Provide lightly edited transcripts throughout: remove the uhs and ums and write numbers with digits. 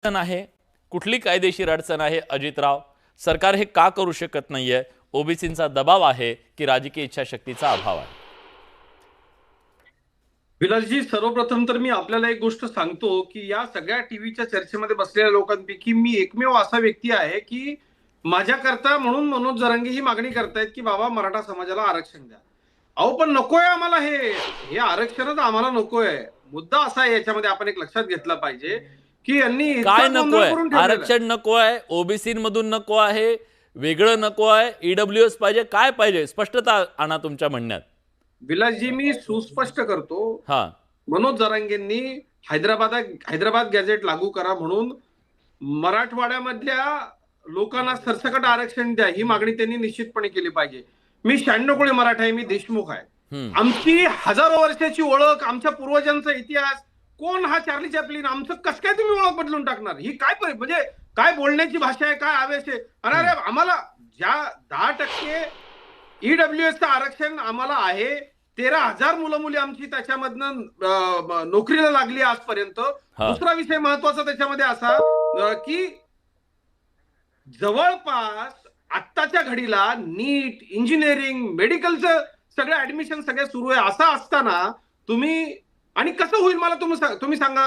अडचण आहे, कुठली कायदेशीर अडचण आहे अजितराव? सरकार हे का करू शकत नाहीये? ओबीसींचा दबाव आहे की राजकीय इच्छाशक्तीचा अभाव आहे? विलासजी, सर्वप्रथम तर मी आपल्याला एक गोष्ट सांगतो की या सगळ्या टीव्हीच्या चर्चेमध्ये बसलेल्या लोकांपैकी मी एकमेव असा व्यक्ती आहे की माझ्याकरता म्हणून मनोज जरांगे ही मागणी करतायत की बाबा मराठा समाजाला आरक्षण द्या. अहो पण नकोय आम्हाला हे हे आरक्षणच आम्हाला नकोय. मुद्दा असा आहे, याच्यामध्ये आपण एक लक्षात घेतला पाहिजे की यांनी काय इतका गोंधळ नकोय? करून ठेवलेला आहे. आरक्षण नको आहे, ओबीसी मधून नको आहे, वेगळं नको आहे, ईडब्ल्यूएस पाहिजे, काय पाहिजे? स्पष्टता आणा तुमच्या म्हणण्यात. विलासजी, मी सुस्पष्ट करतो. हा, मनोज जरांगेंनी हैदराबाद गॅझेट लागू करा म्हणून मराठवाड्यामधल्या लोकांना सरसकट आरक्षण द्या ही मागणी त्यांनी निश्चितपणे केली पाहिजे. मी 96 कोळी मराठा आहे, मी देशमुख आहे. आमची हजारो वर्षाची ओळख, आमच्या पूर्वजांचा इतिहास, कोण हा चार्ली चॅपलिन, आमचं कसं काय तुम्ही ओळख बदलून टाकणार? ही काय म्हणजे काय बोलण्याची भाषा आहे, काय आवेश आहे? अरे आम्हाला ज्या 10% ईडब्ल्यूएसचं आरक्षण आम्हाला आहे, 13,000 मुलं मुली आमची त्याच्यामधनं नोकरीला लागली आजपर्यंत. दुसरा विषय महत्वाचा त्याच्यामध्ये असा की जवळपास आत्ताच्या घडीला नीट, इंजिनिअरिंग, मेडिकलचं सगळं ऍडमिशन सगळे सुरू आहे. असं असताना तुम्ही आणि कसं होईल मला तुम्ही सांगा.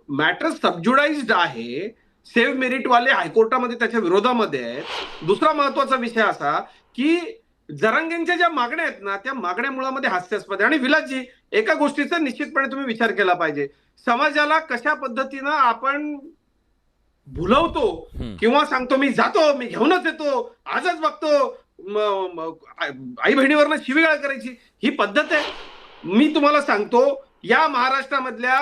मॅटर सबज्युडाइज्ड आहे. सेव्ह मेरिट वाले हायकोर्टामध्ये त्याच्या विरोधामध्ये आहेत. दुसरा महत्वाचा विषय असा की जरांगेंच्या ज्या मागण्या आहेत ना, त्या मागण्या मुळामध्ये हास्यास्पद आहे. आणि विलासजी, एका गोष्टीचा निश्चितपणे तुम्ही विचार केला पाहिजे. समाजाला कशा पद्धतीनं आपण भुलवतो किंवा सांगतो मी जातो, मी घेऊनच येतो, आजच बघतो, आई बहिणीवरनं शिवीगाळ करायची ही पद्धत आहे. मी तुम्हाला सांगतो, या महाराष्ट्रामधल्या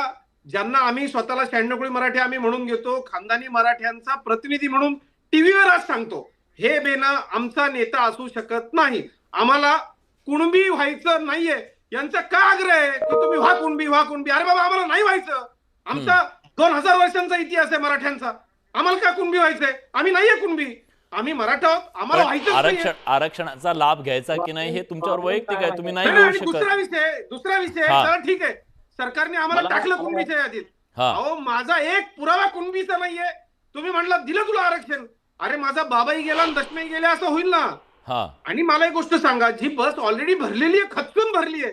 ज्यांना आम्ही स्वतःला 96 कोळी मराठी आम्ही म्हणून घेतो, खानदानी मराठ्यांचा प्रतिनिधी म्हणून टीव्हीवर आज सांगतो, हे बेना आमचा नेता असू शकत नाही. आम्हाला कुणबी व्हायचं नाहीये. यांचा का आग्रह आहे की तुम्ही व्हा कुणबी, व्हा कुणबी? अरे बाबा, आम्हाला नाही व्हायचं. आमचा 2000 वर्षांचा इतिहास आहे मराठ्यांचा. आम्हाला का कुणबी व्हायचंय? आम्ही नाहीये कुणबी, आम्ही मराठा आहोत. आम्हाला व्हायचं आरक्षणाचा लाभ घ्यायचा की नाही हे तुमच्यावर वैयक्तिक आहे, तुम्ही नाही घेऊ शकत. दुसरा विषय तर ठीक आहे, सरकारने आम्हाला टाकलं कुणबीच्या यादीत. अहो, माझा एक पुरावा कुणबीचा नाहीये. तुम्ही म्हणलं दिलं तुला आरक्षण. अरे माझा बाबाही गेला आणि दशमी गेले असं होईल ना. आणि मला एक गोष्ट सांगा, जी बस ऑलरेडी भरलेली आहे, खचकून भरली आहे.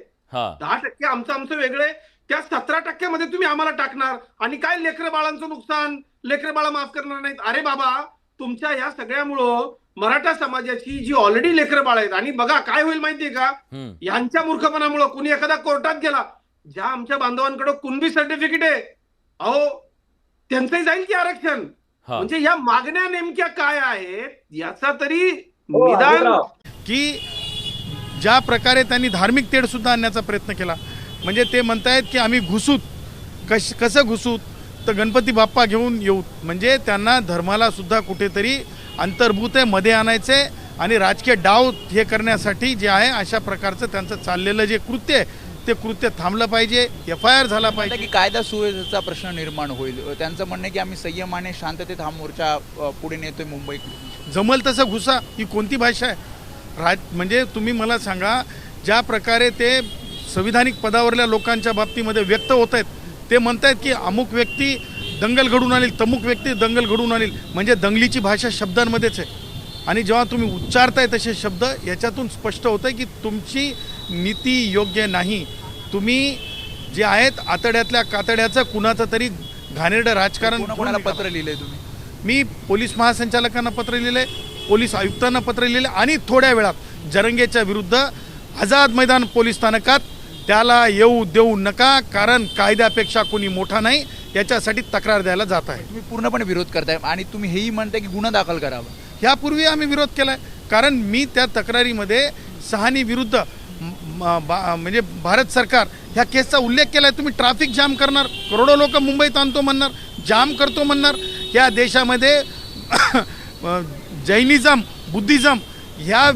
10% आमचं वेगळे, त्या 17% मध्ये तुम्ही आम्हाला टाकणार आणि काय लेकरं बाळांचं नुकसान, लेकरं बाळा माफ करणार नाहीत. अरे बाबा, तुमच्या या सगळ्यामुळं मराठा समाजाची जी ऑलरेडी लेकरं बाळ आहेत, आणि बघा काय होईल माहितीये का, यांच्या मूर्खपणामुळं कुणी एखादा कोर्टात गेला, ज्या आमच्या बांधवांकडे कुणबी सर्टिफिकेट आहे, अहो त्यांचंही जाईल की आरक्षण. म्हणजे या मागण्या नेमक्या काय आहेत याचा तरी निदान. की ज्या प्रकारे त्यांनी धार्मिक तेढ सुद्धा आणण्याचा प्रयत्न केला, म्हणजे ते म्हणतायत की आम्ही घुसूत, कसं घुसूत, तर गणपती बाप्पा घेऊन येऊ. म्हणजे त्यांना धर्माला सुद्धा कुठेतरी अंतर्भूत आहे, मध्ये आणायचे आणि राजकीय डाव हे करण्यासाठी जे आहे अशा प्रकारचं त्यांचं चाललेलं जे कृत्य आहे ते कृत्य थांबलं पाहिजे. FIR झाला पाहिजे की कायदा सुव्यवस्थेचा प्रश्न निर्माण होईल. त्यांचं म्हणणं आहे की आम्ही संयमाने शांततेत हा मोर्चा पुढे नेतोय मुंबईत. जमल तसं घुसा ही कोणती भाषा आहे? म्हणजे तुम्ही मला सांगा, ज्या प्रकारे ते संविधानिक पदावरल्या लोकांच्या बाबतीमध्ये व्यक्त होत आहेत, ते म्हणतायत की अमुक व्यक्ती दंगल घडून आणील, तमुक व्यक्ती दंगल घडून आणील. म्हणजे दंगलीची भाषा शब्दांमध्येच आहे. आणि जेव्हा तुम्ही उच्चारताय तसे शब्द, याच्यातून स्पष्ट होतंय की तुमची नीती योग्य नाही. तुम्ही जे आहेत आतड्यातल्या कातड्याचं कुणाचं तरी घाणेरडं राजकारण. कोणाला पत्र लिहिलंय तुम्ही? मी पोलीस महासंचालकांना पत्र लिहिलंय, पोलीस आयुक्तांना पत्र लिहिले आणि थोड्या वेळात जरंगेच्या विरुद्ध आझाद मैदान पोलीस स्थानकात त्याला येऊ देऊ नका, कारण कायद्यापेक्षा कोणी मोठा नाही, याच्यासाठी तक्रार द्यायला जात आहे. तुम्ही पूर्णपणे विरोध करताय आणि तुम्ही हेही म्हणताय की गुन्हा दाखल करावा. यापूर्वी आम्ही विरोध केलाय, कारण मी त्या तक्रारीमध्ये सहानी विरुद्ध म्हणजे भारत सरकार ह्या केसचा उल्लेख केलाय. तुम्ही ट्रॅफिक जाम करणार, करोडो लोक मुंबईत आणतो म्हणणार, जाम करतो म्हणणार. या देशामध्ये जैनिझम, बुद्धिझम ह्या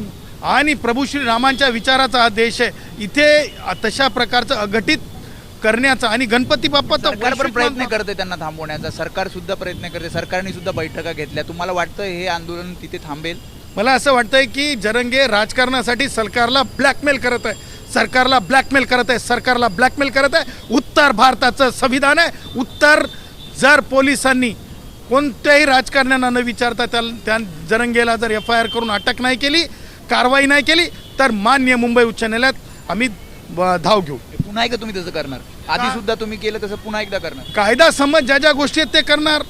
आणि प्रभू श्री रामांच्या विचाराचा हा देश आहे. इथे तशा प्रकारचं अघटित करण्याचा आणि गणपती बाप्पा सरकार पण प्रयत्न करते त्यांना थांबवण्याचा. सरकार सुद्धा प्रयत्न करते, सरकारने सुद्धा बैठका घेतल्या. तुम्हाला वाटतं हे आंदोलन तिथे थांबेल? मला असं वाटतंय की जरंगे राजकारणासाठी सरकारला ब्लॅकमेल करत आहे, सरकारला ब्लॅकमेल करत आहे, सरकारला ब्लॅकमेल करत आहे. उत्तर भारताचं संविधान आहे, उत्तर जर पोलिसांनी कोणत्याही राजकारण्यांना न विचारता त्या जरंगेला जर FIR करून अटक नाही केली, कारवाई नाही केली, तर मान्य मुंबई उच्च न्यायालयात आम्ही धाव घेऊ. पुन्हा एकदा तुम्ही तसं करणार? आधी सुद्धा तुम्ही केलं तसं पुन्हा एकदा करणार? कायदा संमत ज्या ज्या गोष्टी आहेत ते करणार.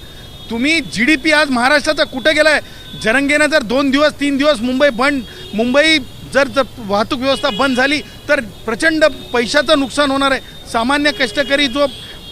तुम्ही GDP आज महाराष्ट्राचा कुठे गेलाय? जरंगेनं जर 2 दिवस 3 दिवस मुंबई जर वाहतूक व्यवस्था बंद झाली तर प्रचंड पैशाचं नुकसान होणार आहे. सामान्य कष्टकरी जो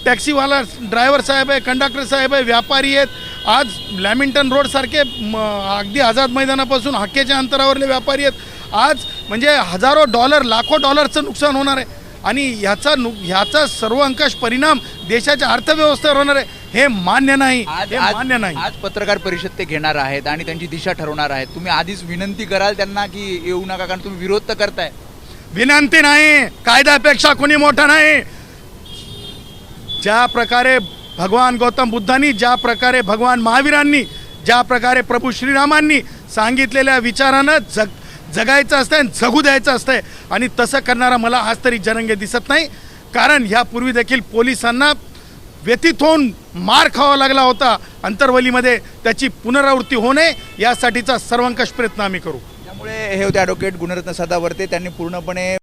टॅक्सीवाला ड्रायव्हर साहेब आहे, कंडक्टर साहेब आहे, व्यापारी आहेत, आज लॅमिंग्टन रोड सारखे अगदी आझाद मैदानापासून हाकेच्या अंतरावरले व्यापारी आहेत. आज म्हणजे हजारो डॉलर लाखो डॉलरचं नुकसान होणार आहे आणि ह्याचा सर्व अंकश परिणाम देशाच्या अर्थव्यवस्थेवर होणार आहे. हे मान्य नाही, हे मान्य नाही. आज पत्रकार परिषद ते घेणार आहेत आणि त्यांची दिशा ठरवणार आहेत. तुम्ही आधीच विनंती कराल त्यांना की येऊ नका, कारण तुम्ही विरोध तर करताय. विनंती नाही, कायद्यापेक्षा कोणी मोठा नाही. ज्या प्रकारे भगवान गौतम बुद्धांनी, ज्या प्रकारे भगवान महावीरांनी, ज्या प्रकारे प्रभू श्रीरामांनी सांगितलेल्या विचारानं जगायचं असतंय आणि जगू द्यायचं असतंय आणि तसं करणारा मला आज तरी जरंगे दिसत नाही. कारण ह्यापूर्वी देखील पोलिसांना व्यथित होऊन मार खावा लागला होता अंतरवलीमध्ये. त्याची पुनरावृत्ती होणे यासाठीचा सर्वंकष प्रयत्न आम्ही करू. त्यामुळे हे होते ॲडव्होकेट गुणरत्न सदावर्ते. त्यांनी पूर्णपणे